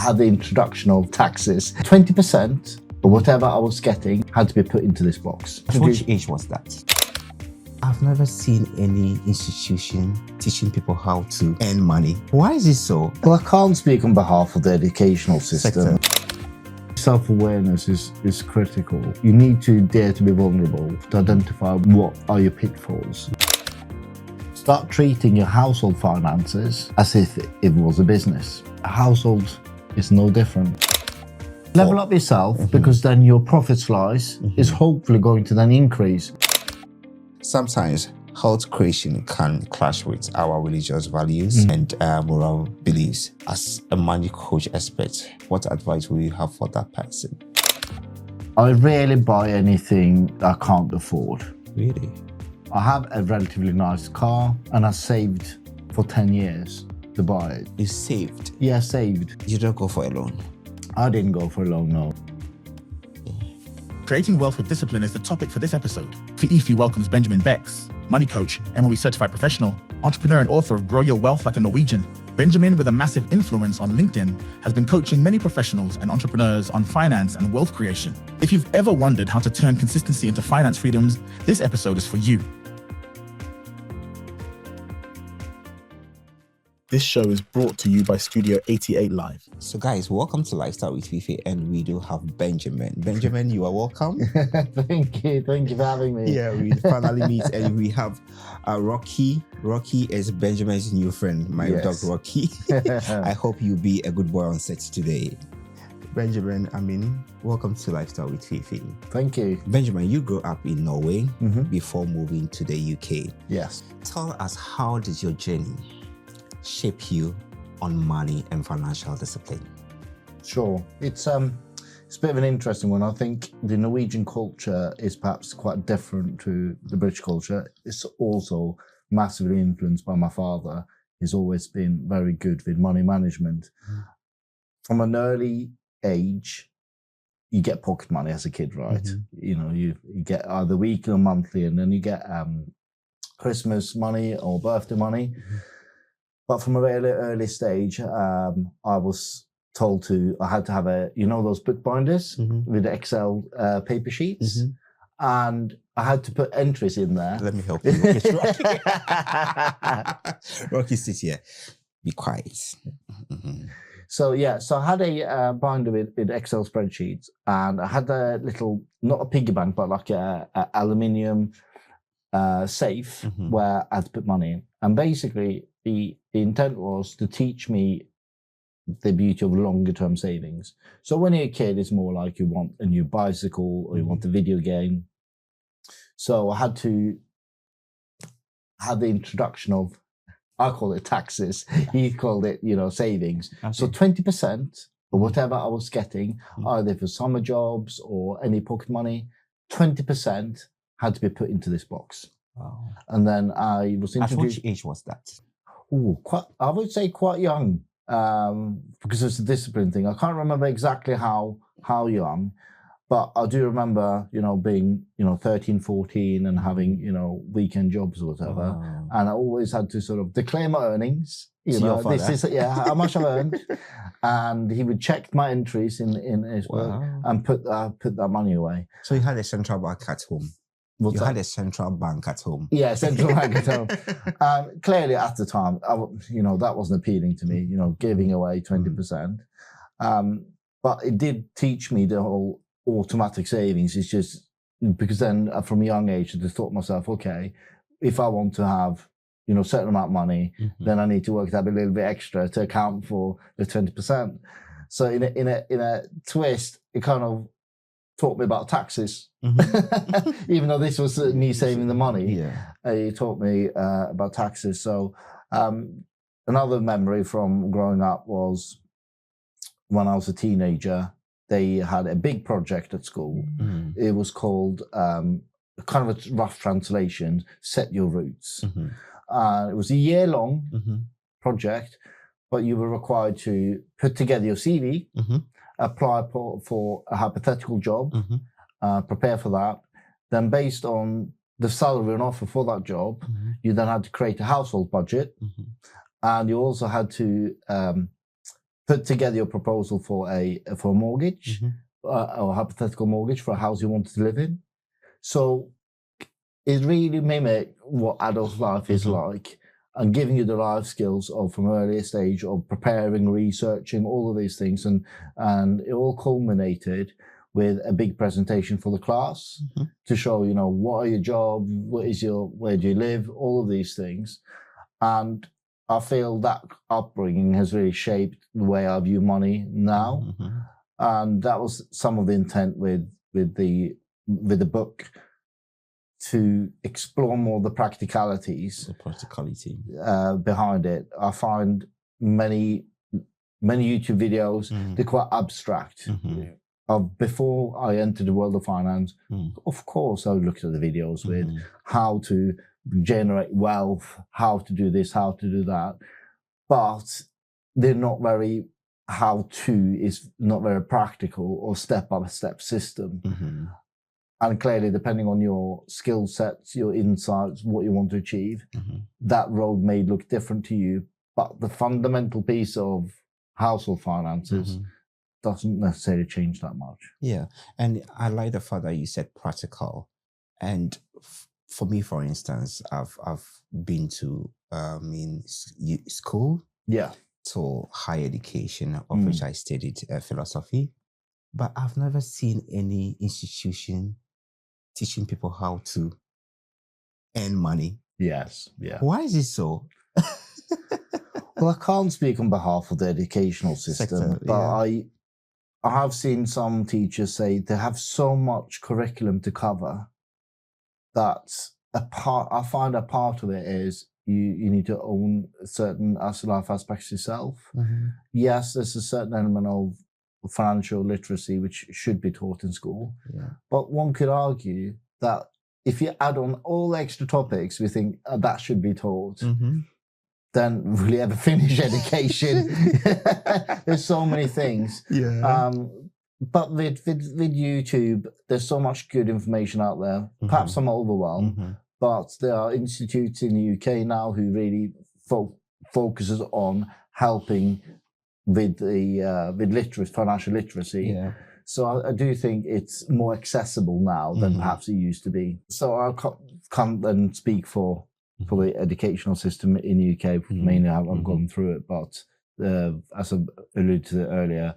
had the introduction of taxes. 20% or whatever I was getting had to be put into this box. At which age was that? I've never seen any institution teaching people how to earn money. Why is it so? Well, I can't speak on behalf of the educational system. Self-awareness is critical. You need to dare to be vulnerable, to identify what are your pitfalls. Start treating your household finances as if it was a business. A household is no different. Level up yourself because then your profit slice is hopefully going to then increase. Sometimes health creation can clash with our religious values and moral beliefs. As a money coach expert, what advice will you have for that person? I rarely buy anything I can't afford. Really? I have a relatively nice car and I saved for 10 years to buy it. You saved? Yeah, saved. You don't go for a loan? I didn't go for a loan, no. Creating wealth with discipline is the topic for this episode. Fiifi welcomes Benjamin Beck, money coach, MOE Certified Professional, entrepreneur and author of Grow Your Wealth Like a Norwegian. Benjamin, with a massive influence on LinkedIn, has been coaching many professionals and entrepreneurs on finance and wealth creation. If you've ever wondered how to turn consistency into finance freedoms, this episode is for you. This show is brought to you by Studio 88 Live. So guys, welcome to Lifestyle with Fiifi, and we do have Benjamin. Benjamin, you are welcome. Thank you for having me. Yeah, we finally meet, and we have Rocky. Rocky is Benjamin's new friend, my dog Rocky. I hope you'll be a good boy on set today. Benjamin, welcome to Lifestyle with Fiifi. Thank you. Benjamin, you grew up in Norway before moving to the UK. Yes. Tell us, how did your journey shape you on money and financial discipline? Sure. It's a bit of an interesting one. I think the Norwegian culture is perhaps quite different to the British culture. It's also massively influenced by my father. He's always been very good with money management. From an early age, you get pocket money as a kid, right? You know, you get either weekly or monthly, and then you get Christmas money or birthday money. But from a really early stage, I was told I had to have those bookbinders with Excel paper sheets. And I had to put entries in there. Let me help you. Rocky, sit here. Be quiet. So I had a binder with Excel spreadsheets, and I had a little, not a piggy bank, but like a aluminium safe where I had to put money in. And basically, the intent was to teach me the beauty of longer term savings. So when you're a kid, it's more like you want a new bicycle or you want a video game. So I had to have the introduction of, I call it taxes. He called it, savings. Okay. So 20% or whatever I was getting, either for summer jobs or any pocket money, 20% had to be put into this box. Wow. And then I was introduced. At which age was that? I would say quite young, because it's a discipline thing. I can't remember exactly how young, but I do remember, being, 13, 14 and having, weekend jobs or whatever. Wow. And I always had to sort of declare my earnings, this is, how much I've earned. And he would check my entries in his book and put that money away. So you had a central bank at home? Had a central bank at home. Yeah, central bank at home. Clearly, at the time, that wasn't appealing to me. Giving away 20%. But it did teach me the whole automatic savings. It's just because then, from a young age, I just thought to myself, okay, if I want to have a certain amount of money, then I need to work that a little bit extra to account for the 20%. So in a twist, it kind of taught me about taxes. Even though this was me saving the money, he taught me about taxes. So another memory from growing up was when I was a teenager, they had a big project at school. It was called, kind of a rough translation, Set Your Roots. It was a year-long project, but you were required to put together your CV, apply for a hypothetical job, prepare for that. Then based on the salary and offer for that job, you then had to create a household budget. And you also had to put together your proposal for a mortgage, Mhm. or a hypothetical mortgage for a house you wanted to live in. So it really mimic what adult life is like, and giving you the life skills of from an earlier stage of preparing, researching, all of these things. And it all culminated with a big presentation for the class to show, you know, what are your jobs, where do you live, all of these things. And I feel that upbringing has really shaped the way I view money now. And that was some of the intent with the book, to explore more the practicalities, behind it. I find many YouTube videos, they're quite abstract. Before I entered the world of finance, of course I looked at the videos with how to generate wealth, how to do this, how to do that, but they're not very is not very practical or step-by-step system. And clearly, depending on your skill sets, your insights, what you want to achieve, that road may look different to you. But the fundamental piece of household finances doesn't necessarily change that much. Yeah. And I like the fact that you said practical. And for me, for instance, I've been to school. Yeah. To higher education, of which I studied philosophy. But I've never seen any institution teaching people how to earn money. Yes, yeah. Why is it so? Well, I can't speak on behalf of the educational system, but I have seen some teachers say they have so much curriculum to cover that I find a part of it is you need to own certain life aspects yourself. Yes, there's a certain element of financial literacy which should be taught in school, but one could argue that if you add on all the extra topics we think that should be taught, then will you ever finish education? There's so many things. But with YouTube, there's so much good information out there. Perhaps I'm overwhelmed, but there are institutes in the UK now who really focuses on helping with the financial literacy. So I do think it's more accessible now than perhaps it used to be. So I can't then speak for the educational system in the UK. Mainly I've gone through it, but as I alluded to earlier,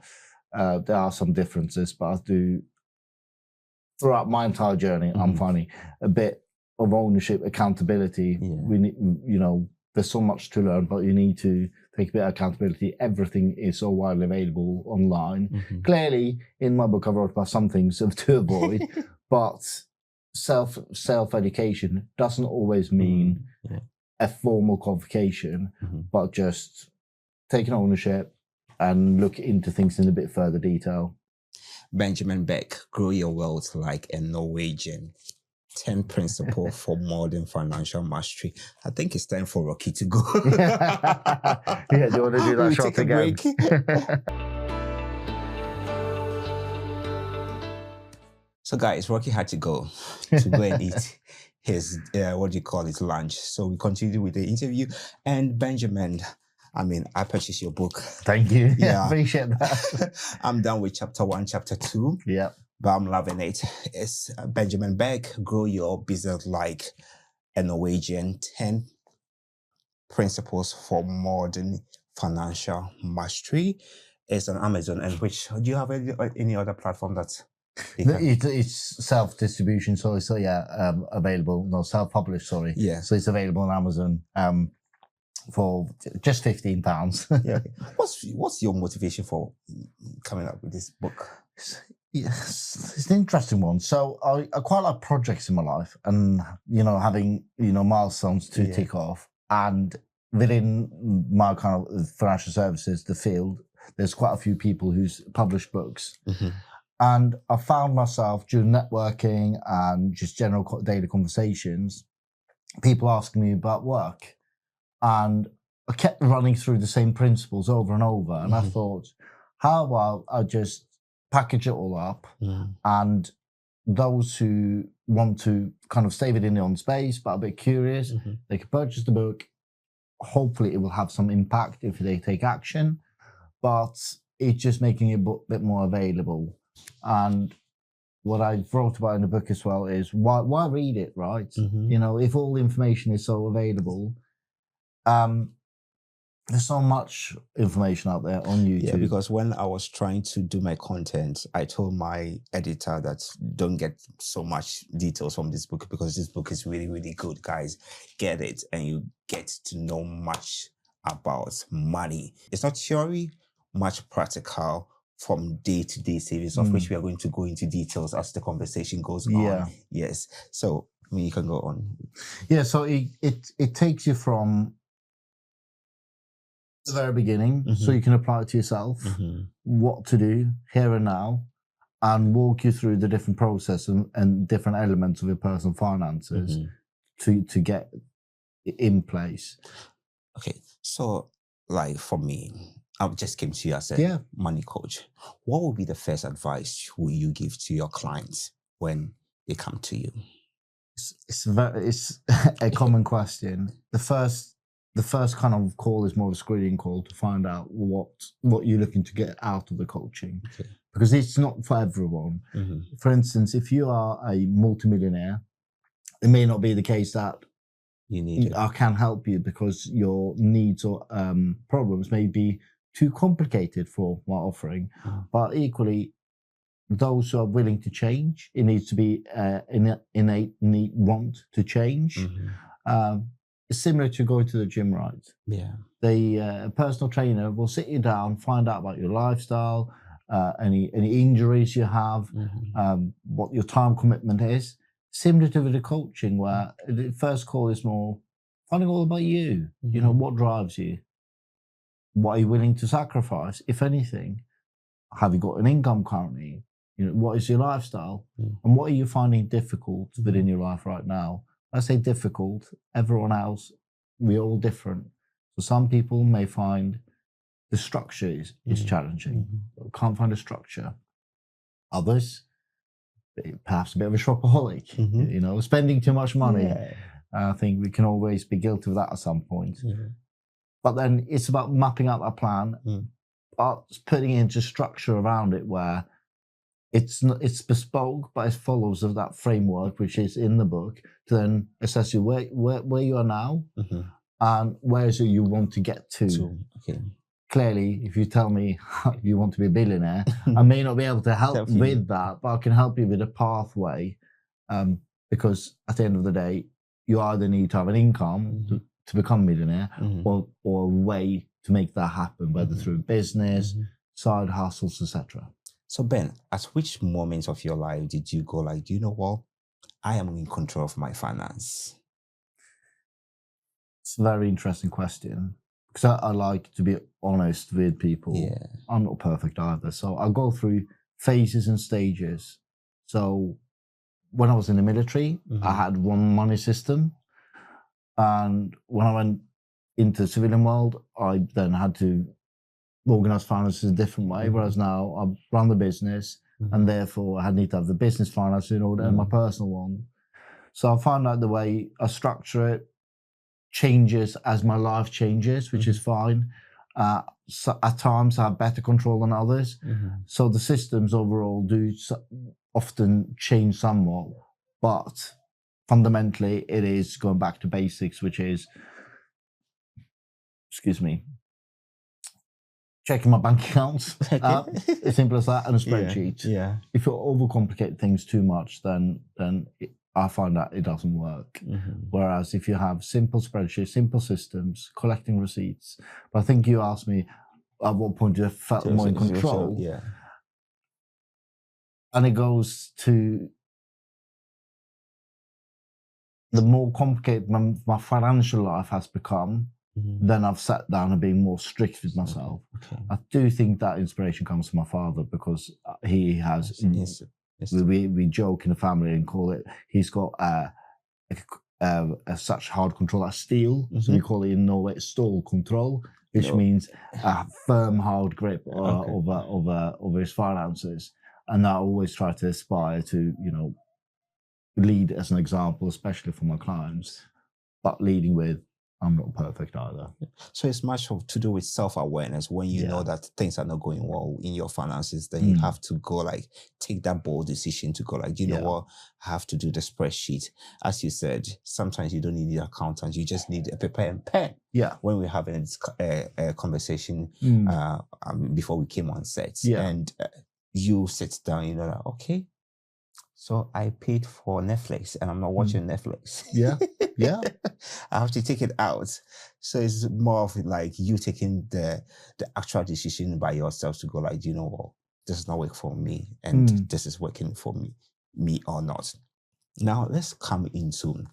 there are some differences. But I do, throughout my entire journey, I'm finding a bit of ownership, accountability. We need, there's so much to learn, but you need to take a bit of accountability. Everything is so widely available online. Clearly, in my book, I wrote about some things to avoid, but self-education doesn't always mean a formal qualification, but just taking ownership and look into things in a bit further detail. Benjamin Beck, Grow Your Wealth Like a Norwegian. 10 principles for modern financial mastery. I think it's time for Rocky to go. Yeah, do you want to do that shot again? So guys, Rocky had to go and eat his, lunch. So we continue with the interview. And Benjamin, I purchased your book. Thank you. Yeah, appreciate that. I'm done with chapter 1, chapter 2. Yeah. But I'm loving it. It's Benjamin Beck, Grow Your Business Like a Norwegian, 10 Principles for Modern Financial Mastery. It's on Amazon. And do you have any other platform that's... It's self-distribution, so available. No, self-published, sorry. Yeah. So it's available on Amazon for just £15. Yeah. What's your motivation for coming up with this book? Yes, it's an interesting one. So I quite like projects in my life, and having milestones to tick off. And within my kind of financial services, the field, there's quite a few people who's published books, and I found myself during networking and just general daily conversations, people asking me about work, and I kept running through the same principles over and over. And I thought, how about I just package it all up, and those who want to kind of stay within their own space but a bit curious, they can purchase the book. Hopefully it will have some impact if they take action, but it's just making it a bit more available. And what I wrote about in the book as well is why read it, right? You know, if all the information is so available, there's so much information out there on YouTube. Yeah, because when I was trying to do my content, I told my editor that don't get so much details from this book because this book is really, really good, guys. Get it and you get to know much about money. It's not theory, much practical from day-to-day savings, of which we are going to go into details as the conversation goes on. Yes. So, I mean, you can go on. Yeah, so it takes you from the very beginning, so you can apply it to yourself, what to do here and now, and walk you through the different process and different elements of your personal finances to get in place. Okay, so like for me, I just came to you as a money coach. What would be the first advice will you give to your clients when they come to you? It's a common question. The first kind of call is more of a screening call to find out what you're looking to get out of the coaching, because it's not for everyone. For instance, if you are a multimillionaire, it may not be the case that I can help you because your needs or problems may be too complicated for my offering. But equally, those who are willing to change, it needs to be innate need, want to change. It's similar to going to the gym, right? Yeah. The personal trainer will sit you down, find out about your lifestyle, any injuries you have, what your time commitment is. Similar to the coaching, where the first call is more finding all about you. You know, what drives you? What are you willing to sacrifice, if anything? Have you got an income currently? You know, what is your lifestyle? And what are you finding difficult within your life right now? I say difficult, everyone else, we're all different. So some people may find the structure is challenging, can't find a structure. Others, perhaps a bit of a shopaholic, you know, spending too much money. I think we can always be guilty of that at some point. But then it's about mapping out that plan, but putting into structure around it where it's bespoke, but it follows of that framework which is in the book to then assess you where you are now and where is it you want to get to. Clearly, if you tell me you want to be a billionaire, I may not be able to help with that, but I can help you with a pathway, because at the end of the day, you either need to have an income to become a millionaire or a way to make that happen, whether through business, side hustles, etc. So Ben, at which moments of your life did you go like, you know what, I am in control of my finance? It's a very interesting question because I like to be honest with people. I'm not perfect either. So I'll go through phases and stages. So when I was in the military, I had one money system. And when I went into the civilian world, I then had to organize finances a different way, whereas now I run the business and therefore I need to have the business finance in order and my personal one. So I found out the way I structure it changes as my life changes, which is fine. So at times I have better control than others. So the systems overall do often change somewhat, but fundamentally it is going back to basics, which is, checking my bank accounts, as simple as that, and a spreadsheet. If you overcomplicate things too much, then I find that it doesn't work. Whereas if you have simple spreadsheets, simple systems, collecting receipts. But I think you asked me at what point you felt more in control. And it goes to the more complicated my financial life has become, then I've sat down and been more strict with myself. I do think that inspiration comes from my father because he has, we joke in the family and call it, he's got such hard control as steel. So we call it in Norway stål control, which means a firm, hard grip over his finances. And I always try to aspire to, you know, lead as an example, especially for my clients, but leading with I'm not perfect either. So it's much to do with self-awareness. When you know that things are not going well in your finances, then you have to go like take that bold decision to go like, you know what, I have to do the spreadsheet. As you said, sometimes you don't need an accountant, you just need a paper and pen. Yeah. When we're having a conversation before we came on set, and you sit down, you know, like, okay, so I paid for Netflix and I'm not watching Netflix. Yeah. Yeah. I have to take it out. So it's more of like you taking the actual decision by yourself to go like, you know what, this is not work for me and this is working for me or not. Now let's come into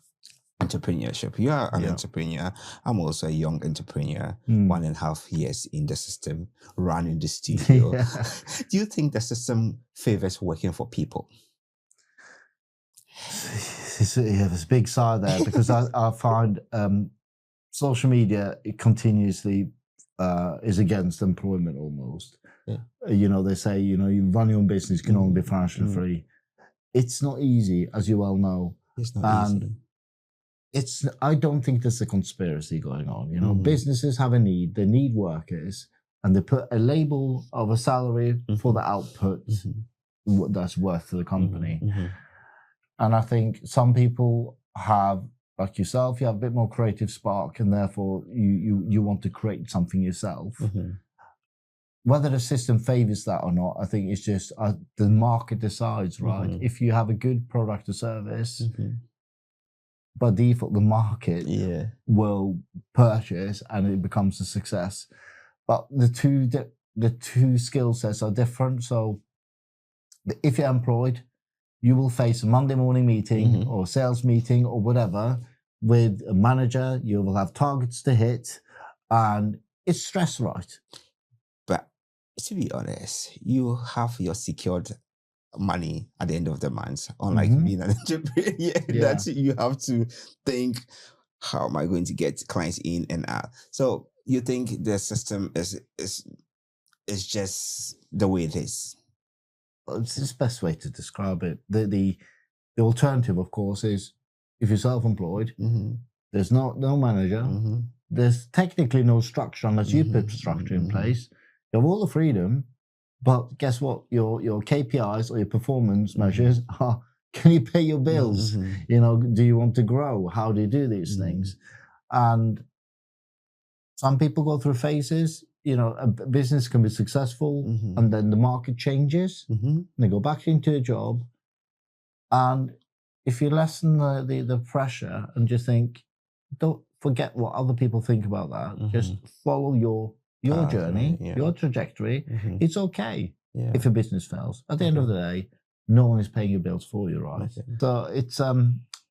entrepreneurship. You are an entrepreneur. I'm also a young entrepreneur, 1.5 years in the system, running the studio. Do you think the system favors working for people? There's a big side there because I find social media continuously is against employment almost. Yeah. You know, they say, you know, you run your own business, you can only be financially free. It's not easy, as you well know. It's not easy. I don't think there's a conspiracy going on. You know, businesses have a need, they need workers, and they put a label of a salary for the output that's worth to the company. And I think some people have, like yourself, you have a bit more creative spark, and therefore you want to create something yourself. Whether the system favors that or not, I think it's just the market decides, right? If you have a good product or service, by default, the market will purchase and it becomes a success. But the two skill sets are different. So if you're employed, you will face a Monday morning meeting or sales meeting or whatever with a manager. You will have targets to hit, and it's stress, right? But to be honest, you have your secured money at the end of the month, unlike being an entrepreneur that you have to think, how am I going to get clients in and out? So you think the system is just the way it is? It's the best way to describe it. The alternative, of course, is if you're self-employed, there's no manager, there's technically no structure unless you put structure in place. You have all the freedom, but guess what? Your KPIs or your performance measures are, can you pay your bills? You know, do you want to grow? How do you do these things? And some people go through phases. You know, a business can be successful and then the market changes and they go back into a job. And if you lessen the pressure and just think, don't forget what other people think about that, just follow your journey, your trajectory. It's okay if a business fails. At the end of the day, no one is paying your bills for you, right? So it's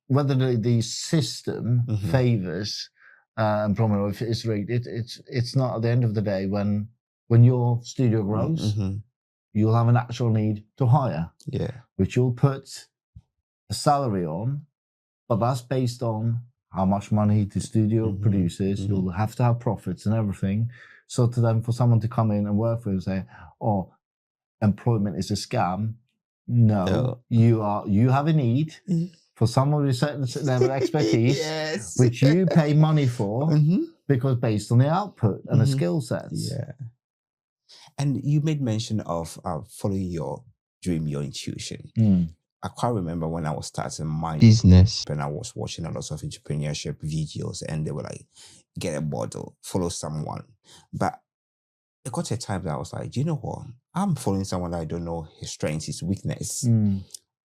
whether the system favors employment or if it's rigged, it's not. At the end of the day, when your studio grows, you'll have an actual need to hire, which you'll put a salary on, but that's based on how much money the studio produces. You'll have to have profits and everything. So to them, for someone to come in and work for you and say, "Oh, employment is a scam," no. You have a need for someone with a certain level of expertise, which you pay money for because based on the output and the skill sets. And you made mention of following your dream, your intuition. I quite remember when I was starting my business and I was watching a lot of entrepreneurship videos and they were like, get a model, follow someone. But it got to a time that I was like, you know what? I'm following someone that I don't know his strengths, his weakness.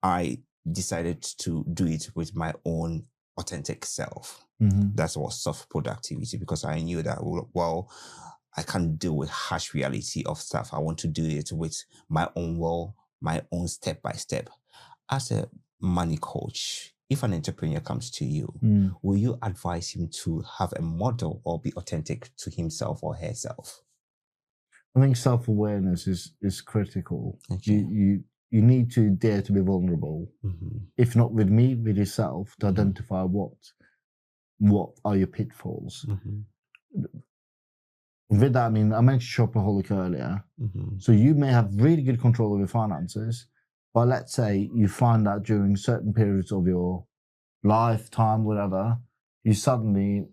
I decided to do it with my own authentic self. That was self-productivity because I knew that, well, I can't deal with harsh reality of stuff. I want to do it with my own my own step by step. As a money coach, if an entrepreneur comes to you, will you advise him to have a model or be authentic to himself or herself? I think self-awareness is critical. You need to dare to be vulnerable. If not with me, with yourself, to identify what are your pitfalls. With that, I mean, I mentioned shopaholic earlier. So you may have really good control of your finances, but let's say you find out during certain periods of your lifetime, whatever, you suddenly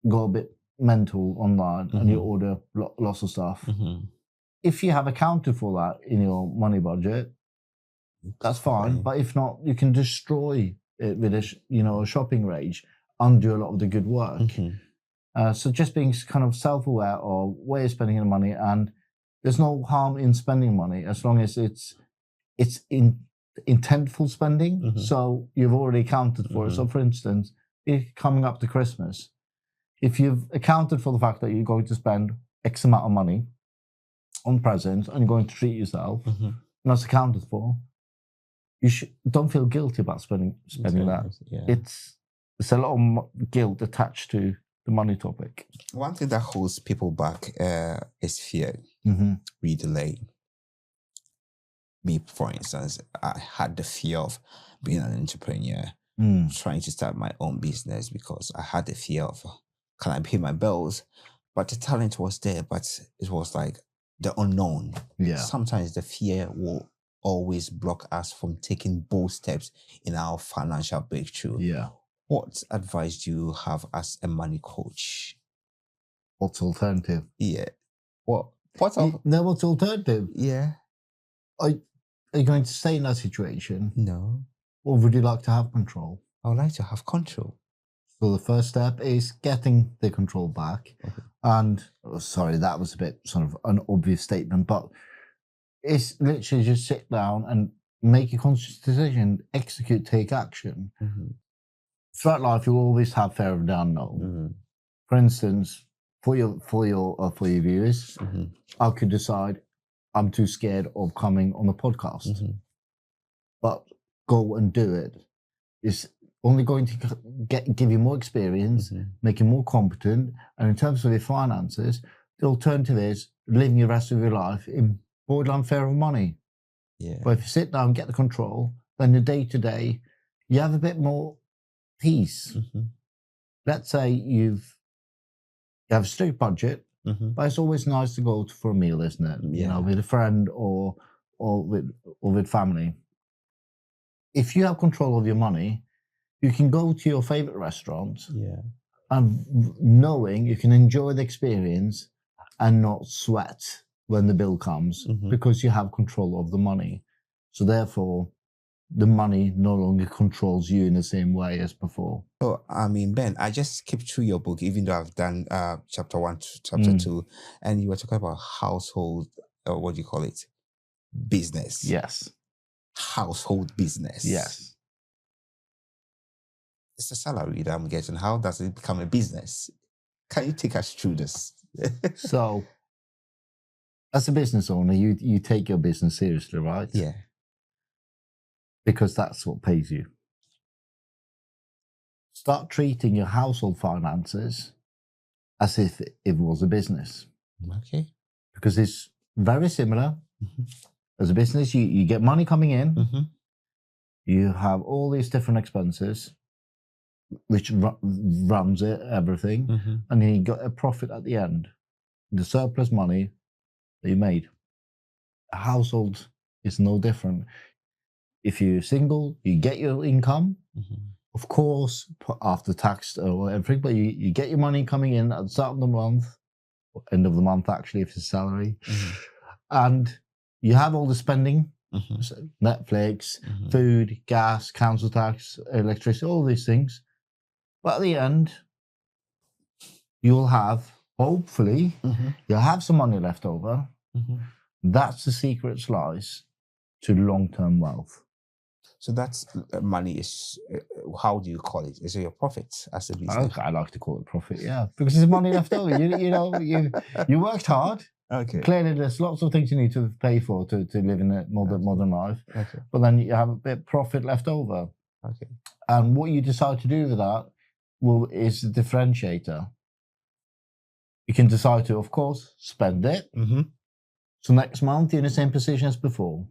go a bit mental online and you order lots of stuff. If you have accounted for that in your money budget, that's fine. But if not, you can destroy it with a shopping rage, undo a lot of the good work. So just being kind of self-aware of where you're spending your money, and there's no harm in spending money as long as it's intentful spending. So you've already accounted for it. So for instance, coming up to Christmas, if you've accounted for the fact that you're going to spend X amount of money on presents and you're going to treat yourself, and that's accounted for, don't feel guilty about spending that. Yeah. It's a lot of guilt attached to the money topic. One thing that holds people back is fear. We delay. Me, for instance, I had the fear of being an entrepreneur, trying to start my own business, because I had the fear of, can I pay my bills? But the talent was there, but it was like the unknown. Yeah. Sometimes the fear will always block us from taking bold steps in our financial breakthrough. Yeah. What advice do you have as a money coach? What's alternative? Yeah. What's alternative? Yeah. Are you going to stay in that situation? No. Or would you like to have control? I would like to have control. So the first step is getting the control back. And sorry, that was a bit sort of an obvious statement, but it's literally just sit down and make a conscious decision, execute, take action. Throughout life, you'll always have fear of the unknown. For instance, for your viewers, I could decide I'm too scared of coming on the podcast, but go and do it. It's only going to give you more experience, make you more competent, and in terms of your finances, the alternative is living the rest of your life in borderline fear of money. Yeah. But if you sit down and get the control, then the day-to-day, you have a bit more peace. Let's say you have a strict budget, but it's always nice to go for a meal, isn't it? Yeah. You know, with a friend or with family. If you have control of your money, you can go to your favorite restaurant, and knowing you can enjoy the experience and not sweat when the bill comes, because you have control of the money. So therefore, the money no longer controls you in the same way as before. So, I mean, Ben, I just skipped through your book, even though I've done chapter 1 to chapter 2, and you were talking about household, what do you call it? Business. Yes. Household business. Yes. It's a salary that I'm getting. How does it become a business? Can you take us through this? So, as a business owner, you take your business seriously, right? Yeah. Because that's what pays you. Start treating your household finances as if it was a business. Okay. Because it's very similar. As a business, you get money coming in. You have all these different expenses, which runs everything. And then you got a profit at the end. The surplus money that you made. A household is no different. If you're single, you get your income, of course, after tax or everything, but you get your money coming in at the start of the month, or end of the month, actually, if it's salary. And you have all the spending, so Netflix, food, gas, council tax, electricity, all these things. But at the end, you'll have, hopefully, you'll have some money left over. That's the secret slice to long-term wealth. So that's money is, how do you call it? Is it your profit as a business? I like to call it profit, yeah, because there's money left over. You worked hard. Okay. Clearly, there's lots of things you need to pay for to live in a modern life. Okay. But then you have a bit of profit left over. Okay. And what you decide to do with that is the differentiator. You can decide to, of course, spend it. So next month, you're in the same position as before.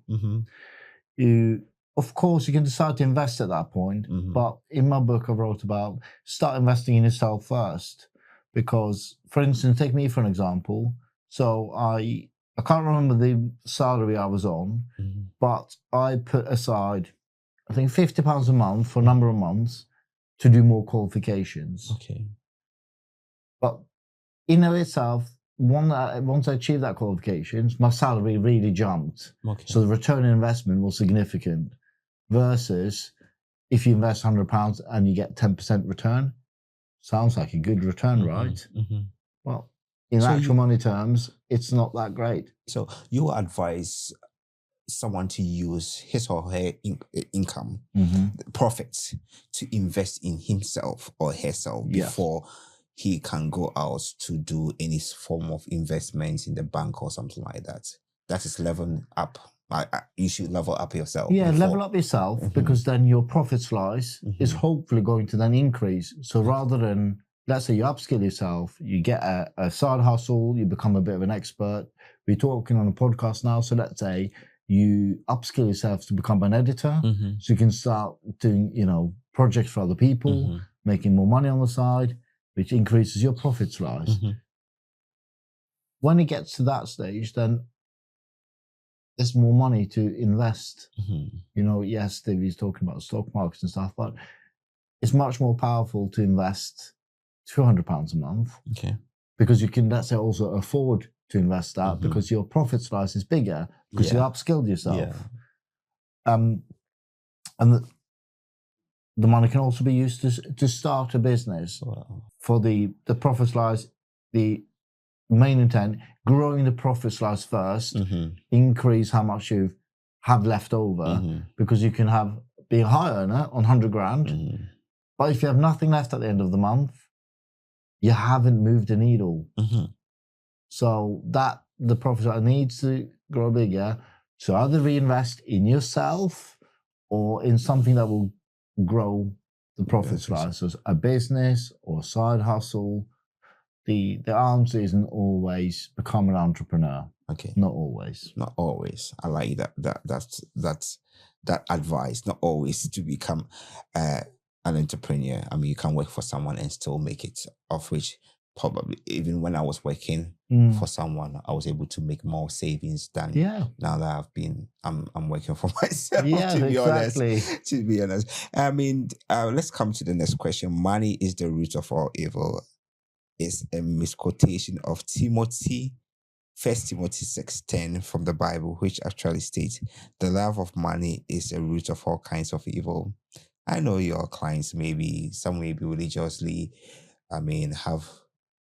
Of course, you can decide to invest at that point. But in my book, I wrote about start investing in yourself first. Because, for instance, take me for an example. So I can't remember the salary I was on, but I put aside, I think, £50 a month for a number of months to do more qualifications. Okay. But in of itself, once I achieved that qualifications, my salary really jumped. Okay. So the return on investment was significant versus if you invest £100 and you get 10% return. Sounds like a good return, right? Well, in actual money terms, it's not that great. So you advise someone to use his or her income, profits, to invest in himself or herself before he can go out to do any form of investment in the bank or something like that. That is leveling up. You should level up yourself. Yeah, level up yourself because then your profit slice is hopefully going to then increase. So rather than, let's say you upskill yourself, you get a side hustle, you become a bit of an expert. We're talking on a podcast now. So let's say you upskill yourself to become an editor. So you can start doing, projects for other people, making more money on the side, which increases your profit slice. When it gets to that stage, then there's more money to invest. Yes, Stevie's talking about stock markets and stuff, but it's much more powerful to invest £200 a month. Okay. Because you can, let's say, also afford to invest that because your profit slice is bigger because you upskilled yourself. And the money can also be used to start a business. For the profit slice, the main intent, growing the profit slice first, increase how much you have left over because you can be a high earner on 100 grand. But if you have nothing left at the end of the month, you haven't moved a needle. So that the profit slice needs to grow bigger. So either reinvest in yourself or in something that will grow the profit slice, as a business or a side hustle. The answer isn't always become an entrepreneur. Okay. Not always. Not always. I like that advice. Not always to become an entrepreneur. I mean, you can work for someone and still make it, of which probably even when I was working for someone, I was able to make more savings than now that I'm working for myself. To be honest. I mean, let's come to the next question. Money is the root of all evil. Is a misquotation of 1 Timothy 6:10 from the Bible, which actually states, the love of money is the root of all kinds of evil. I know your clients some may be religiously, have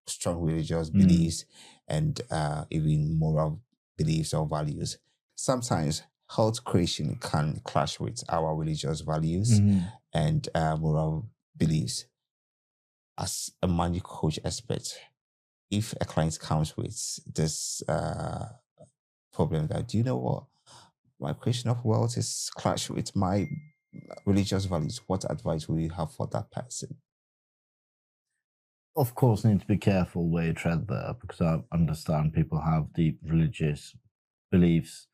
strong religious beliefs and even moral beliefs or values. Sometimes health creation can clash with our religious values and moral beliefs. As a money coach expert, if a client comes with this problem that, do you know what, my creation of wealth is clash with my religious values, what advice will you have for that person? Of course, you need to be careful where you tread there because I understand people have deep religious beliefs.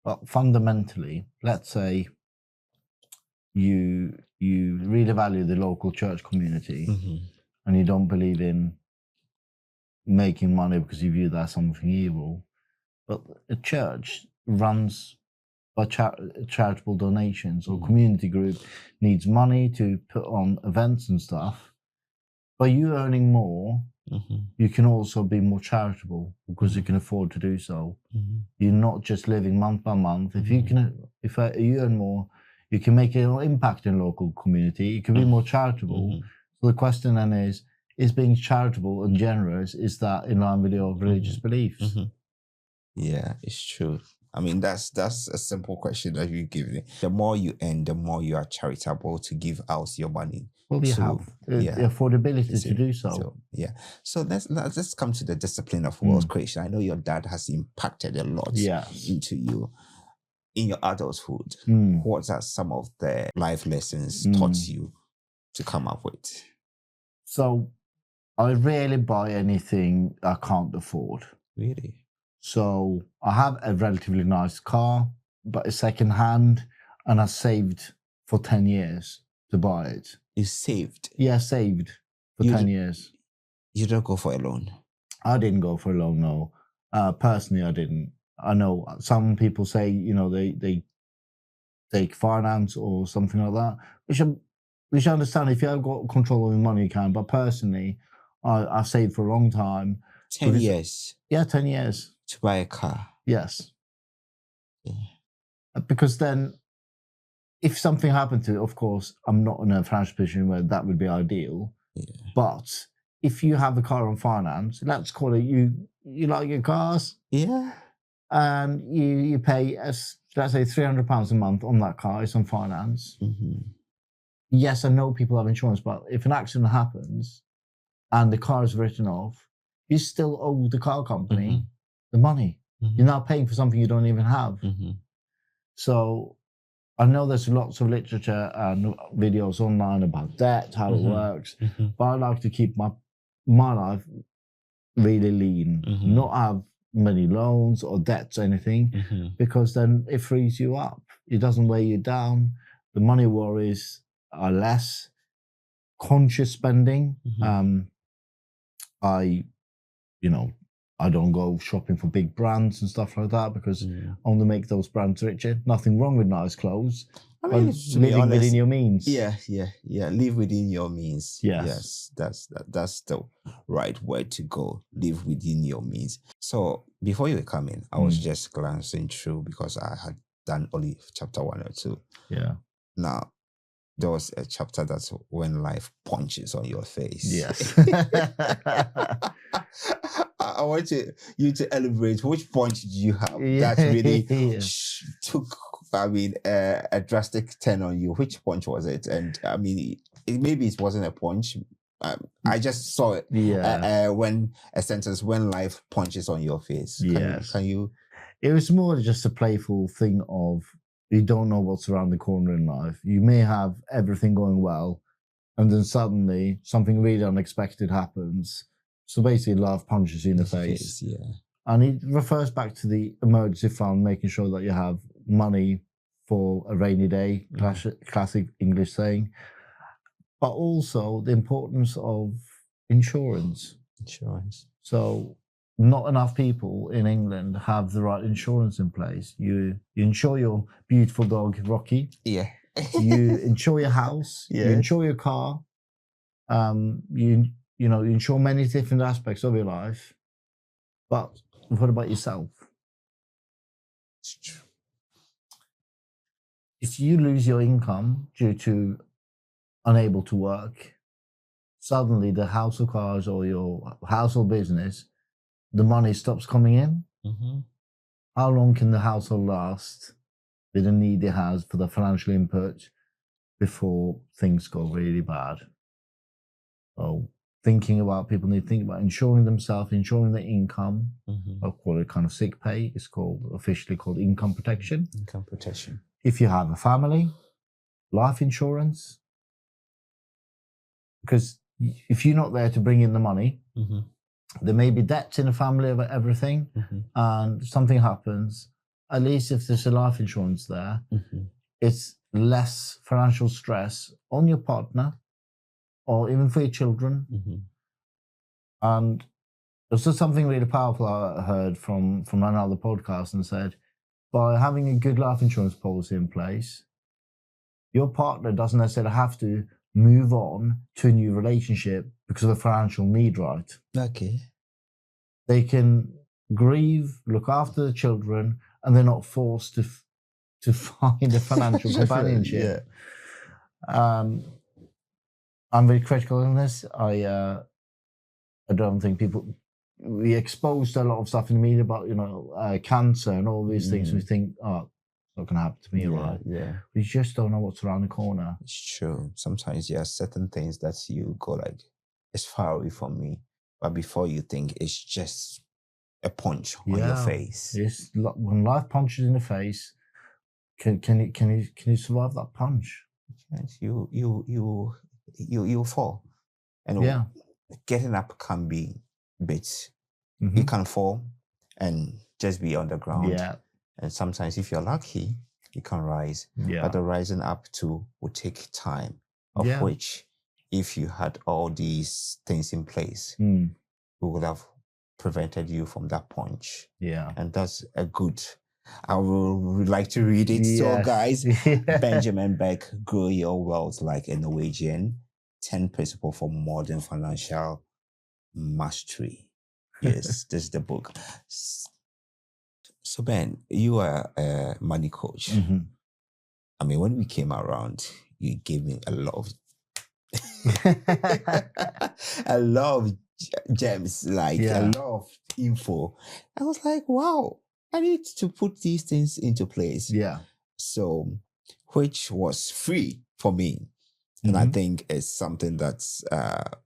But fundamentally, let's say you really value the local church community and you don't believe in making money because you view that as something evil. But a church runs by charitable donations, or community group needs money to put on events and stuff. By you earning more, you can also be more charitable because you can afford to do so. You're not just living month by month. If you earn more, you can make an impact in local community. You can be more charitable. So the question then is being charitable and generous, is that in line with your religious beliefs? Yeah, it's true. I mean, that's a simple question that you give me. The more you earn, the more you are charitable to give out your money. Well, you have the affordability to do so. So let's come to the discipline of wealth creation. I know your dad has impacted a lot into you in your adulthood. What are some of the life lessons taught you to come up with? So I rarely buy anything I can't afford. Really? So I have a relatively nice car, but it's secondhand, and I saved for 10 years to buy it. You saved? Yeah, saved for 10 years. You don't go for a loan? I didn't go for a loan, no. Personally, I didn't. I know some people say, they take finance or something like that, which I understand. If you have got control of your money, you can. But personally, I've saved for a long time. 10 years. Yeah, 10 years. To buy a car. Yes. Yeah. Because then if something happened to it, of course, I'm not in a financial position where that would be ideal. Yeah. But if you have a car on finance, let's call it you like your cars. Yeah. And you pay, let's say, £300 a month on that car. It's on finance. Mm-hmm. Yes, I know people have insurance, but if an accident happens and the car is written off, you still owe the car company the money. Mm-hmm. You're now paying for something you don't even have. Mm-hmm. So I know there's lots of literature and videos online about debt, how it works, but I like to keep my life really lean, not have many loans or debts or anything, because then it frees you up. It doesn't weigh you down. The money worries are less. Conscious spending. I don't go shopping for big brands and stuff like that because I want to make those brands richer. Nothing wrong with nice clothes. I mean, living within your means. Yeah. Live within your means. Yes. That's the right way to go. Live within your means. So before you come in, I was just glancing through because I had done only chapter 1 or 2. Yeah. Now, there was a chapter that's when life punches on your face. Yes. I want you to elaborate which punch did you have that really took, a drastic turn on you. Which punch was it? And maybe it wasn't a punch. I just saw it when a sentence, when life punches on your face. Can you? It was more just a playful thing of, you don't know what's around the corner in life. You may have everything going well, and then suddenly something really unexpected happens. So basically, life punches you in the face. Yeah. And it refers back to the emergency fund, making sure that you have money for a rainy day, classic English saying, but also the importance of insurance. So not enough people in England have the right insurance in place. You insure your beautiful dog, Rocky. Yeah. You insure your house. Yeah. You insure your car. You insure many different aspects of your life. But what about yourself? It's true. If you lose your income due to unable to work, suddenly the house or cars or your household business, the money stops coming in. How long can the household last with the need it has for the financial input before things go really bad? So people need to think about insuring themselves, insuring their income. I'll call it kind of sick pay. It's officially called income protection. Income protection. If you have a family, life insurance. Because if you're not there to bring in the money, there may be debts in the family of everything, and something happens. At least if there's a life insurance there, it's less financial stress on your partner or even for your children. And there's just something really powerful I heard from another podcast, and said, by having a good life insurance policy in place, your partner doesn't necessarily have to move on to a new relationship because of a financial need, right? Okay. They can grieve, look after the children, and they're not forced to find a financial companionship. I'm very critical in this. I don't think we exposed a lot of stuff in the media about cancer and all these things. We think, it's not going to happen to me, right? Yeah. We just don't know what's around the corner. It's true. Sometimes there are certain things that you go like, it's far away from me, but before you think, it's just a punch on your face. It's when life punches in the face, can you survive that punch? Yes, you fall, and getting up can be bits. You can fall and just be on the ground. Yeah. And sometimes, if you're lucky, you can rise. Yeah. But the rising up too will take time, of which, if you had all these things in place, we would have prevented you from that punch. Yeah. And that's a good, I would like to read it. Yes. So guys, Benjamin Beck, Grow Your Wealth Like a Norwegian, 10 Principles for Modern Financial Mastery. Yes, this is the book. So Ben, you are a money coach. Mm-hmm. I mean, when we came around, you gave me a lot of a lot of gems, like a lot of info. I was like, wow, I need to put these things into place. Yeah. So, which was free for me. And I think it's something that's a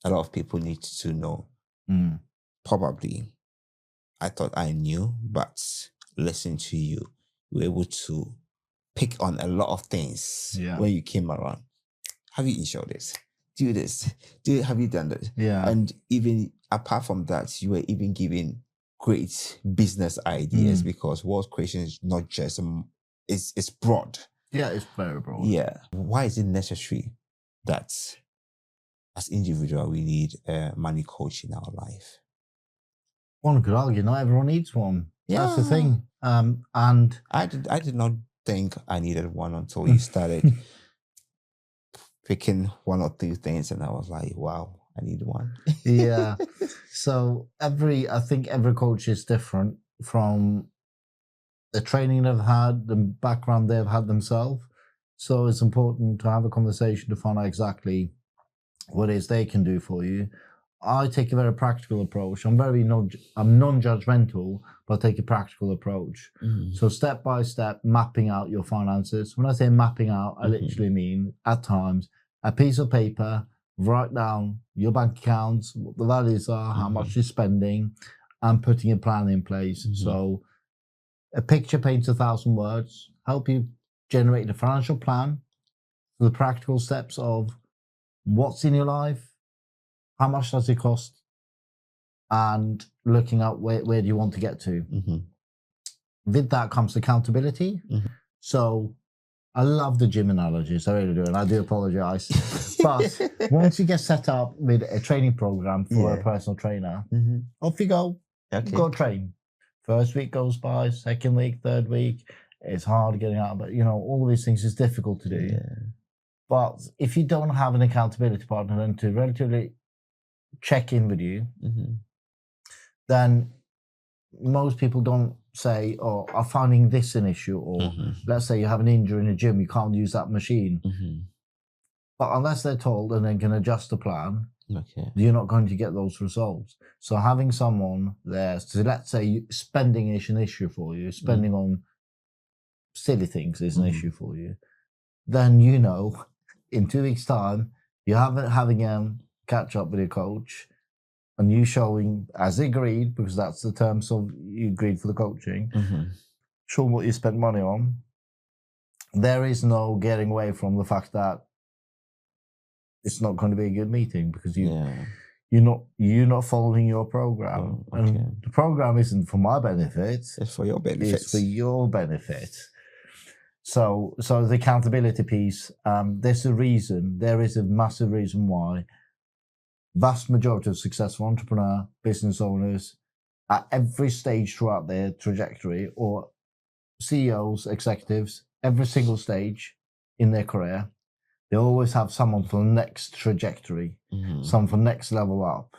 lot of people need to know. Probably, I thought I knew, but listening to you, we were able to pick on a lot of things when you came around. Have you insured this? Do this? Have you done this? Yeah. And even apart from that, you were even giving great business ideas because wealth creation is not just it's broad. Yeah, it's very broad. Yeah. Why is it necessary that as individual we need a money coach in our life? One could argue not everyone needs one. Yeah. That's the thing. And I did not think I needed one until you started picking one or two things, and I was like, wow, I need one. Yeah. So I think every coach is different from the training they've had, the background they've had themselves. So it's important to have a conversation to find out exactly what it is they can do for you. I take a very practical approach. I'm non-judgmental, but I take a practical approach. So step by step, mapping out your finances. When I say mapping out, I literally mean at times a piece of paper, write down your bank accounts, what the values are, how much you're spending, and putting a plan in place. So a picture paints 1,000 words. Help you generate the financial plan, the practical steps of what's in your life, how much does it cost, and looking at where do you want to get to. With that comes accountability. So I love the gym analogies, I really do, and I do apologize. But once you get set up with a training program for a personal trainer, off you go. Go train. First week goes by, second week, third week, it's hard getting out, but all of these things is difficult to do. But if you don't have an accountability partner then to relatively check in with you, then most people don't say, oh, I'm finding this an issue, or let's say you have an injury in a gym, you can't use that machine. But unless they're told and they can adjust the plan, you're not going to get those results. So having someone there, so let's say spending is an issue for you, spending on silly things is an issue for you, then in 2 weeks' time, you're having a catch up with your coach, and you showing, as agreed, because that's the terms of you agreed for the coaching, show what you spent money on. There is no getting away from the fact that it's not going to be a good meeting because you're not following your program. And the program isn't for my benefit. It's for your benefit. It's for your benefit. So the accountability piece, there is a massive reason why vast majority of successful entrepreneur, business owners, at every stage throughout their trajectory, or CEOs, executives, every single stage in their career, they always have someone for the next trajectory, someone for next level up,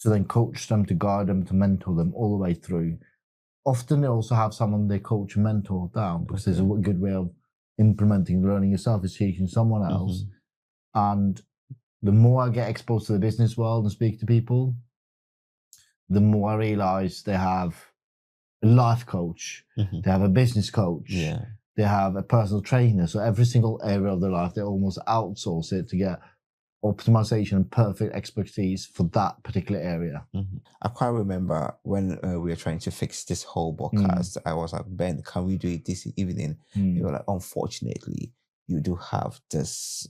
to then coach them, to guide them, to mentor them all the way through. Often they also have someone they coach and mentor down, because there's a good way of implementing learning yourself is teaching someone else. And the more I get exposed to the business world and speak to people, the more I realize they have a life coach, they have a business coach, they have a personal trainer. So every single area of their life, they almost outsource it to get optimization and perfect expertise for that particular area. I quite remember when we were trying to fix this whole podcast, I was like, Ben, can we do it this evening? You were like, unfortunately, you do have this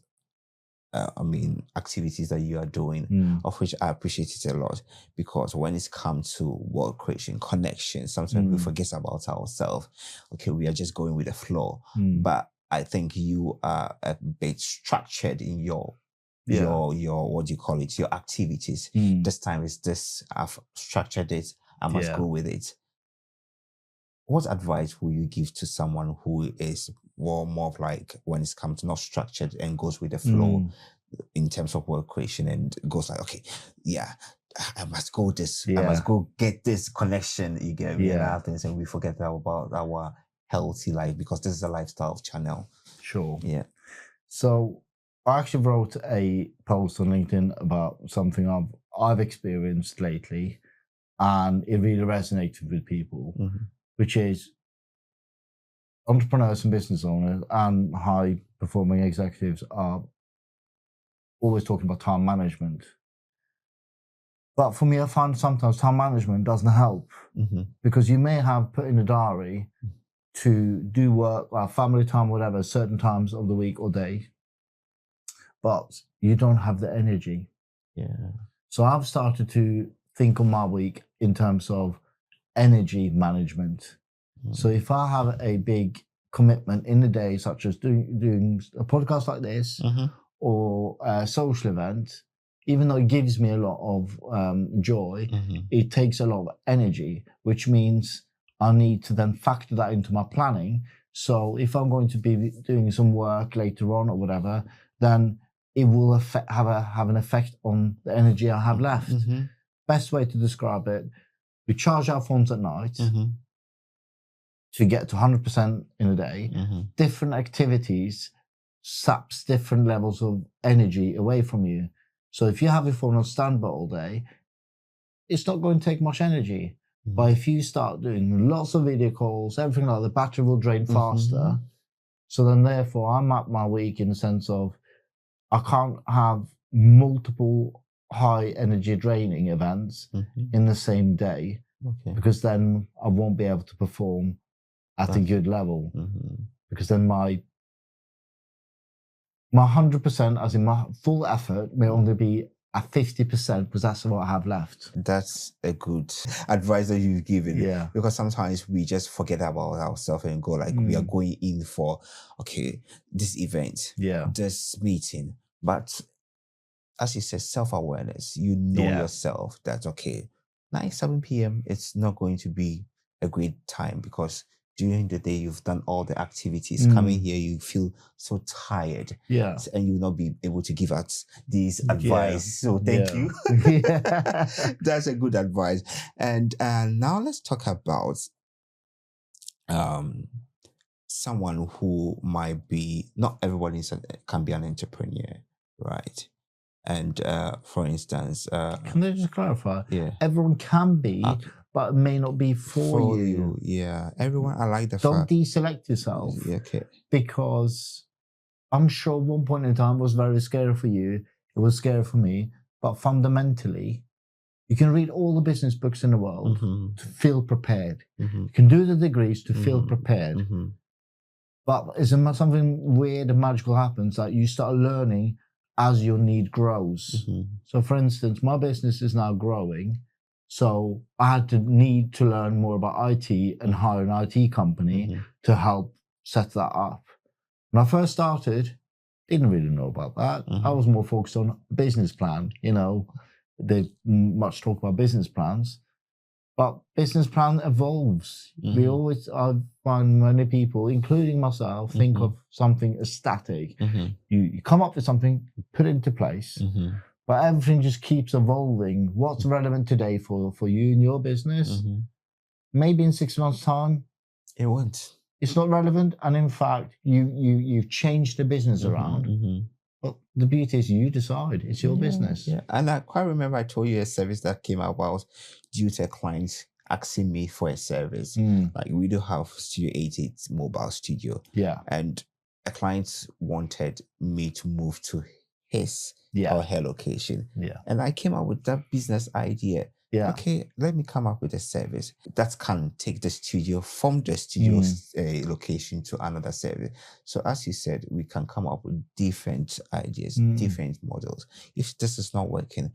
activities that you are doing, of which I appreciate it a lot, because when it's come to world creation, connection, sometimes we forget about ourselves. Okay, we are just going with the flow. But I think you are a bit structured in your what do you call it, your activities. This time is this, I've structured it, I must go with it. What advice will you give to someone who is more of like, when it's come to not structured and goes with the flow, in terms of work creation, and goes like, okay, yeah, I must go this, I Yeah. must go get this connection. You get me? And Yeah. things, and we forget about our healthy life, because this is a lifestyle channel. Sure. Yeah. So I actually wrote a post on LinkedIn about something I've experienced lately, and it really resonated with people, which is entrepreneurs and business owners and high performing executives are always talking about time management. But for me, I find sometimes time management doesn't help, because you may have put in a diary to do work, like family time, whatever, certain times of the week or day, but you don't have the energy. Yeah. So I've started to think of my week in terms of energy management. So if I have a big commitment in the day, such as doing a podcast like this or a social event, even though it gives me a lot of joy, it takes a lot of energy, which means I need to then factor that into my planning. So if I'm going to be doing some work later on or whatever, then it will have an effect on the energy I have left. Best way to describe it, we charge our phones at night to get to 100% in a day. Different activities saps different levels of energy away from you. So if you have your phone on standby all day, it's not going to take much energy. But if you start doing lots of video calls, everything like that, the battery will drain faster. So then therefore I map my week in the sense of I can't have multiple high energy draining events in the same day, because then I won't be able to perform at a good level, because then my 100%, as in my full effort, may only be at 50%, because that's what I have left. That's a good advice that you've given. Yeah. Because sometimes we just forget about ourselves and go like, we are going in for, okay, this event, this meeting. But as you said, self-awareness, you know yourself that, okay, 7 p.m., it's not going to be a great time, because during the day you've done all the activities. Coming here, you feel so tired. Yeah. And you will not be able to give out this advice. So thank you. That's a good advice. And now let's talk about someone who might be, not everyone can be an entrepreneur, right? And for instance, can I just clarify? Yeah, everyone can be, but it may not be for you. Yeah, everyone. I like the Don't fact. deselect yourself. Okay. Because I'm sure one point in time was very scary for you. It was scary for me. But fundamentally, you can read all the business books in the world to feel prepared. You can do the degrees to feel prepared. But isn't something weird and magical happens that you start learning as your need grows. So for instance, my business is now growing. So I had to need to learn more about IT and hire an IT company to help set that up. When I first started, didn't really know about that. I was more focused on business plan. You know, they much talk about business plans, but business plan evolves. We always, I find many people, including myself, think of something as static. You come up with something, put it into place, but everything just keeps evolving. What's relevant today for you and your business? Maybe in 6 months' time, it won't. It's not relevant, and in fact, you've changed the business around. But the beauty is you decide. It's your business. Yeah, and I quite remember I told you a service that came about due to a client asking me for a service. Like we do have Studio 88 mobile studio. Yeah. And a client wanted me to move to his or her location. Yeah. And I came up with that business idea. Yeah. Okay, let me come up with a service that can take the studio from the studio's location to another service. So as you said, we can come up with different ideas, different models. If this is not working,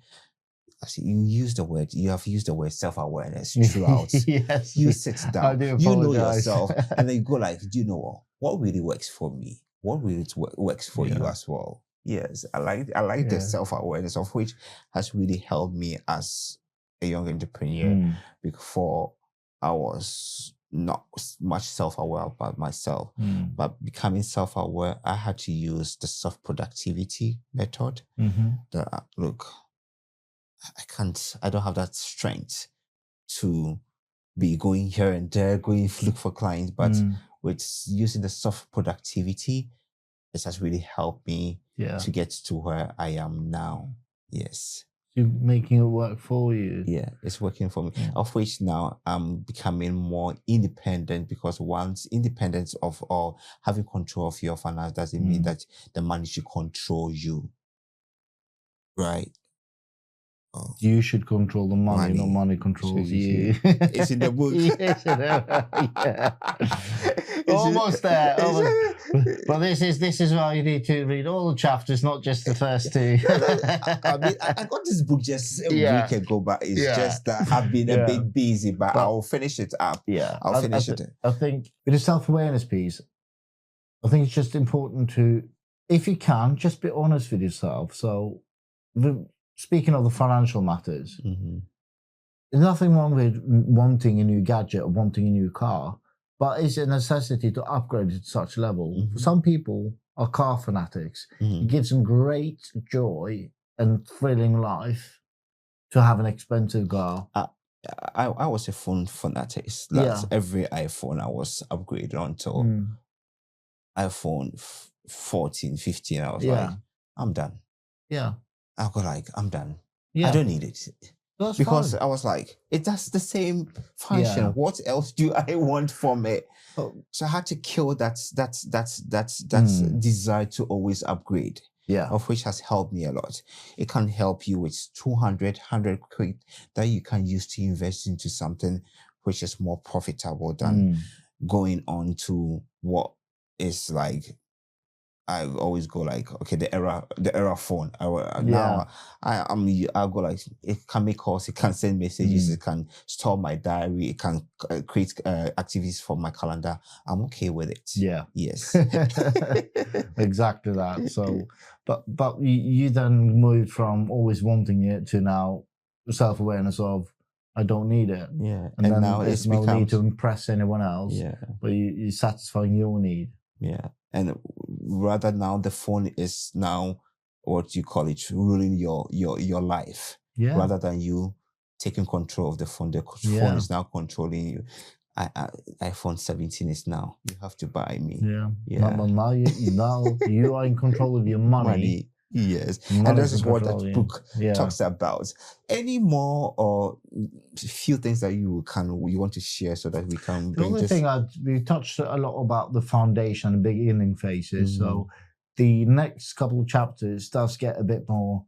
you have used the word self-awareness throughout. Yes. You sit down, you know yourself, and then you go like, do you know what really works for me? What really works for you as well? Yes, I like the self-awareness, of which has really helped me as a young entrepreneur. Before I was not much self-aware about myself. But becoming self-aware, I had to use the soft productivity method. That, look, I don't have that strength to be going here and there, going to look for clients. But with using the soft productivity, it has really helped me to get to where I am now. Yes. You're making it work for you. Yeah, it's working for me. Of which now I'm becoming more independent, because once independence of all, having control of your finance doesn't mean that the money should control you. Right? Oh. You should control the money, not money controls you. It's in the book. Almost there. But this is why you need to read all the chapters, not just the first two. I mean, I got this book just a week ago, but it's just that I've been a bit busy, but I'll finish it up. Yeah, I'll finish it. I think with the self-awareness piece, I think it's just important to, if you can, just be honest with yourself. So, speaking of the financial matters, there's nothing wrong with wanting a new gadget or wanting a new car, but it's a necessity to upgrade it to such a level. Some people are car fanatics. It gives them great joy and thrilling life to have an expensive car. I was a phone fanatic. Every iPhone I was upgraded until iPhone 14, 15. I was like, I'm done. Yeah. I go like, I'm done. Yeah. I don't need it. That's because fine. I was like, it does the same function. What else do I want from it? So I had to kill that desire to always upgrade. Yeah. Of which has helped me a lot. It can help you with 200, 100 quid that you can use to invest into something which is more profitable than going on to what is like, I always go like, okay, the era phone. Now I'll go like, it can make calls, it can send messages, it can store my diary, it can create activities for my calendar. I'm okay with it. Yeah. Yes. Exactly that. So, but you then moved from always wanting it to now self-awareness of, I don't need it. Yeah. And then now there's no need to impress anyone else. Yeah. But you're satisfying your need. Yeah. And rather now the phone is now what you call it, ruling your life. Yeah. Rather than you taking control of the phone. The phone is now controlling you. iPhone 17 is now. You have to buy me. Yeah. Now you are in control of your money. Yes. And this is what that book talks about. Any more or few things that you want to share so that we can bring the only thing we touched a lot about the foundation and beginning phases. So the next couple of chapters does get a bit more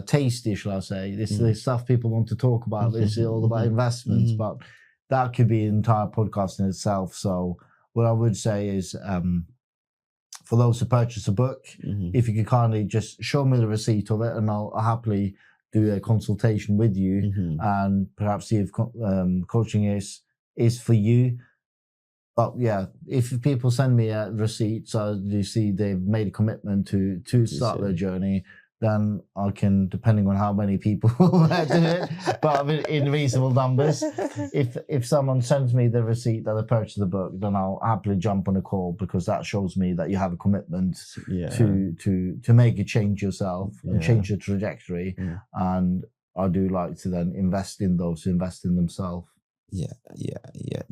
tasty, shall I say. This is the stuff people want to talk about. This is all about investments, but that could be an entire podcast in itself. So what I would say is, for those who purchase a book, if you could kindly just show me the receipt of it, and I'll happily do a consultation with you and perhaps see if coaching is for you. But yeah, if people send me a receipt, so you see they've made a commitment to start their journey, then I can, depending on how many people do it, but in reasonable numbers, if someone sends me the receipt that they purchased the book, then I'll happily jump on a call, because that shows me that you have a commitment to make a change yourself and change the trajectory. And I do like to then invest in those who invest in themselves. Yeah.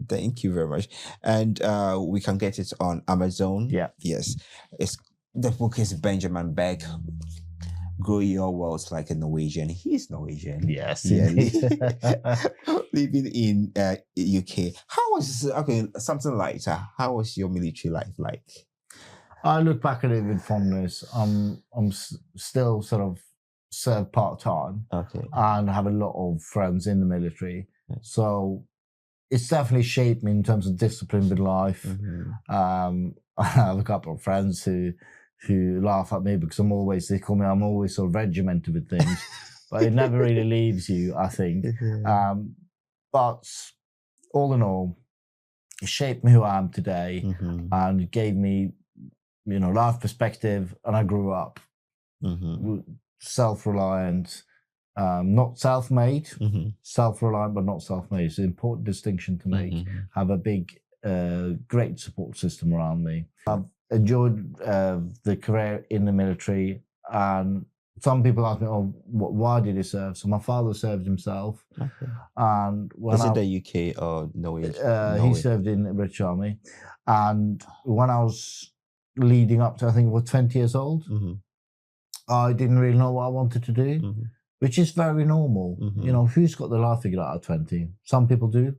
Thank you very much. And we can get it on Amazon. Yeah. Yes. The book is Benjamin Beck. Grow Your Wealth Like a Norwegian. He's Norwegian. Yes. Yeah. Living in UK. How was something lighter? How was your military life like? I look back at it with fondness. I'm still sort of serve part-time. Okay. And have a lot of friends in the military. So it's definitely shaped me in terms of discipline with life. I have a couple of friends who laugh at me because I'm always sort of regimented with things, but it never really leaves you, I think. But all in all, it shaped me who I am today and it gave me, life perspective, and I grew up self-reliant, not self-made, self-reliant, but not self-made. It's an important distinction to make. Have a big, great support system around me. I've enjoyed the career in the military, and some people ask me, "Oh, why did he serve?" So my father served himself, and when is it the UK or Norwegian? He served in the British Army, and when I was leading up to, I think, 20 years old, I didn't really know what I wanted to do, which is very normal. You know, who's got their life figured out at 20? Some people do,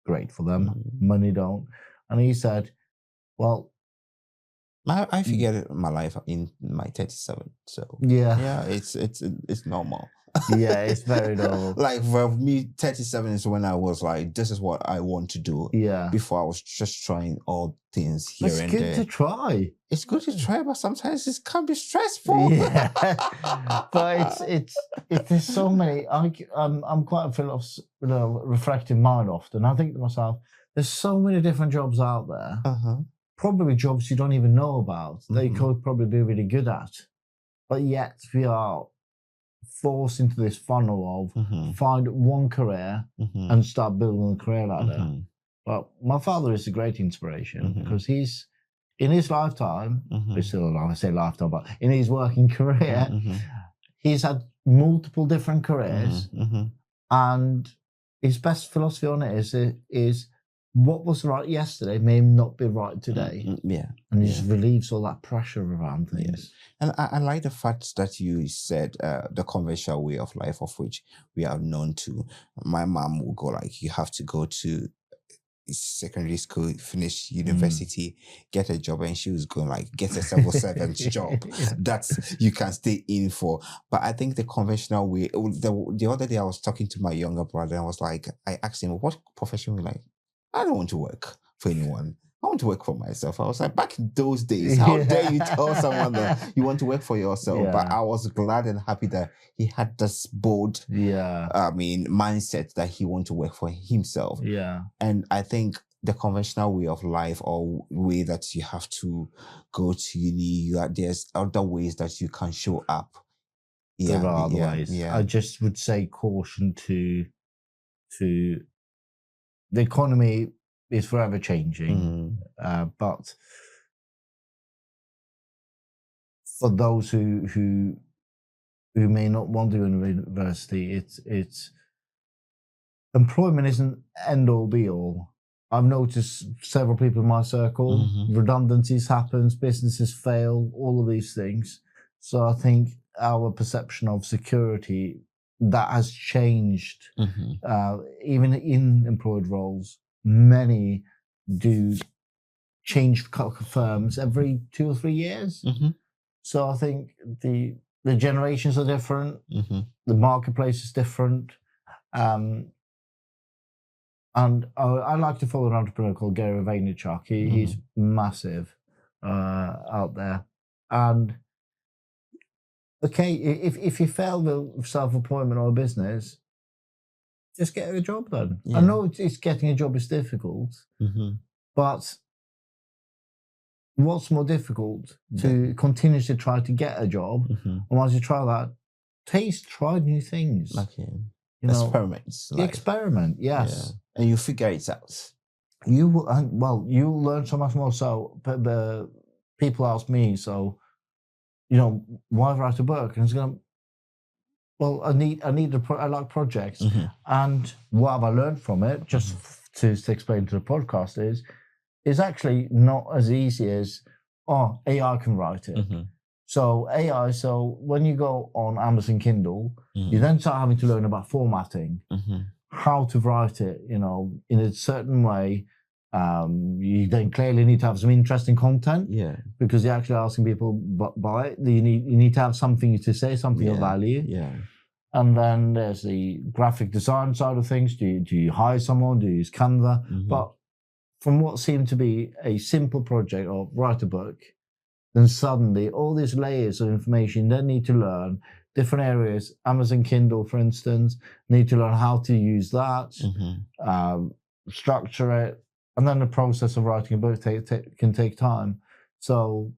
great for them. Many don't. And he said, "Well, I figured my life in my 37, so yeah, it's normal." Yeah, it's very normal. Like for me, 37 is when I was like, this is what I want to do. Yeah. Before I was just trying all things here and there. It's good to try. It's good to try, but sometimes it can be stressful. Yeah. But it's there's so many. I'm quite a reflective mind often. I think to myself, there's so many different jobs out there. Probably jobs you don't even know about. That you could probably be really good at, but yet we are forced into this funnel of find one career and start building a career ladder. But my father is a great inspiration because he's, in his lifetime, he's still alive, I say lifetime, but in his working career, he's had multiple different careers, and his best philosophy on it is what was right yesterday may not be right today. And it just relieves all that pressure around things. And I like the fact that you said the conventional way of life, of which we are known to. My mom will go like, you have to go to secondary school, finish university, get a job, and she was going like, get a civil servant job that you can stay in for. But I think the conventional way, the other day I was talking to my younger brother, and I was like, I asked him, what profession would you like? I don't want to work for anyone. I want to work for myself. I was like, back in those days, how dare you tell someone that you want to work for yourself? But I was glad and happy that he had this bold, mindset that he wanted to work for himself. And I think the conventional way of life, or way that you have to go to uni, there's other ways that you can show up. There are other ways. I just would say caution to the economy is forever changing, but for those who may not want to go to university, it's employment isn't end all be all. I've noticed several people in my circle, redundancies happens, businesses fail, all of these things. So I think our perception of security, that has changed. Even in employed roles, many do change firms every 2 or 3 years. So I think the generations are different. The marketplace is different. And I like to follow an entrepreneur called Gary Vaynerchuk. He's massive out there. And okay, if you fail with self-employment or a business, just get a job done. I know it's getting a job is difficult, but what's more difficult to continuously try to get a job, and once you try that, try new things. Experiments. Experiment, yes. And you figure it out. You will, you'll learn so much more. So, but the people ask me, so, why write a book? And it's going, well, I like projects. And what have I learned from it, just to explain to the podcast, is actually not as easy as, AI can write it. So when you go on Amazon Kindle, you then start having to learn about formatting, how to write it, in a certain way. You then clearly need to have some interesting content, because you're actually asking people buy it. You need to have something to say, something of value. And then there's the graphic design side of things. Do you hire someone? Do you use Canva? But from what seemed to be a simple project of write a book, then suddenly all these layers of information you then need to learn different areas. Amazon Kindle, for instance, need to learn how to use that, structure it, and then the process of writing a book can take time. So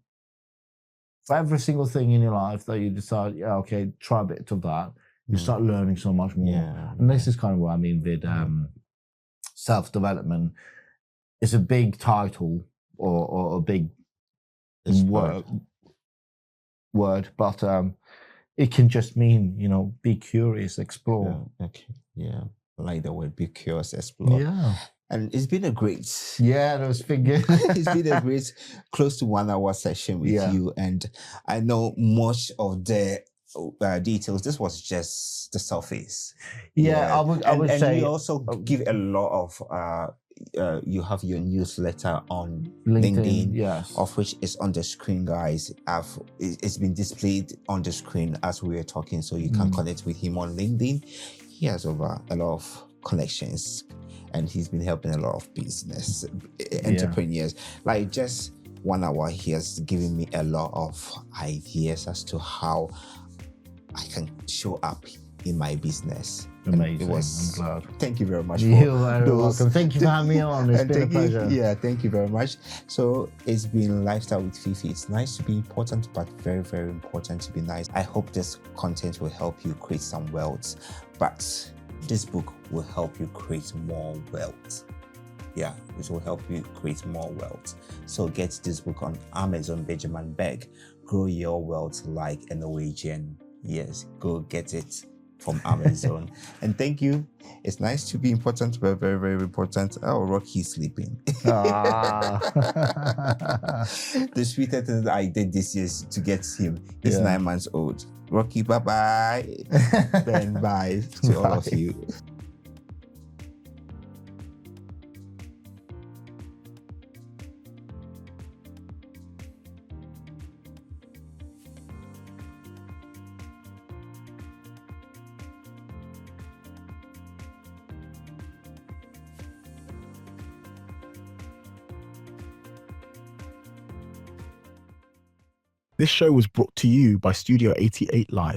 for every single thing in your life that you decide, try a bit of that, You start learning so much more. Yeah. And this is kind of what I mean with self-development. It's a big title or a big word, but it can just mean, you know, be curious, explore. Yeah. Okay. Yeah. I like the word be curious, explore. Yeah. And it's been a great, those fingers. it's been a great close to 1 hour session with you. And I know much of the details. This was just the surface. I would say. And you also give a lot of, you have your newsletter on LinkedIn, yes, of which is on the screen, guys. It's been displayed on the screen as we were talking, so you can connect with him on LinkedIn. He has over a lot of connections, and he's been helping a lot of business entrepreneurs. Like just 1 hour, he has given me a lot of ideas as to how I can show up in my business. Amazing. I'm glad. Thank you very much. You're very welcome. Thank you for having me on. It's been a pleasure. Thank you very much. So it's been Lifestyle with Fiifi. It's nice to be important, but very, very important to be nice. I hope this content will help you create some wealth, but this book will help you create more wealth. Yeah, it will help you create more wealth. So get this book on Amazon, Benjamin Beck, Grow Your Wealth Like a Norwegian. Yes, go get it from Amazon. And thank you. It's nice to be important, but very, very important. Oh, Rocky's sleeping. The sweetest thing I did this year is to get him. He's 9 months old. Rocky, bye-bye. Ben, bye to all of you. This show was brought to you by Studio 88 Live.